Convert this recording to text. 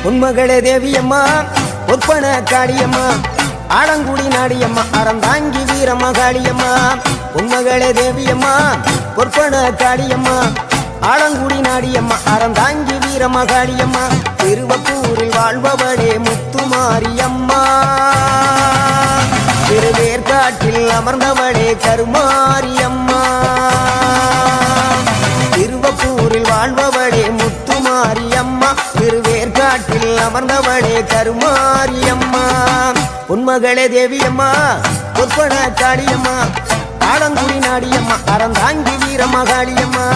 உன்மகளே தேவியம்மா ஒப்பன காளியம்மா ஆலங்குடி நாடியம்மா அறந்தாங்கி வீரம்மா காளியம்மா உன்மகளே தேவியம்மா ஒப்பன காளியம்மா ஆலங்குடி நாடியம்மா அறந்தாங்கி வீரம்மா காளியம்மா திருவப்பூரில் வாழ்பவளே முத்துமாரியம்மா திருவேற்காட்டில் அமர்ந்தவளே கருமாரியம்மா திருவப்பூரில் வாழ்பவளே முத்துமாரியம்மா திருவேற்காட்டில் அமர்ந்தவளே கருமாரியம்மா உன்மகளே தேவியம்மா ஒப்பன காளியம்மா ஆலங்குடி நாடியம்மா அறந்தாங்கி வீரம்மா காளியம்மா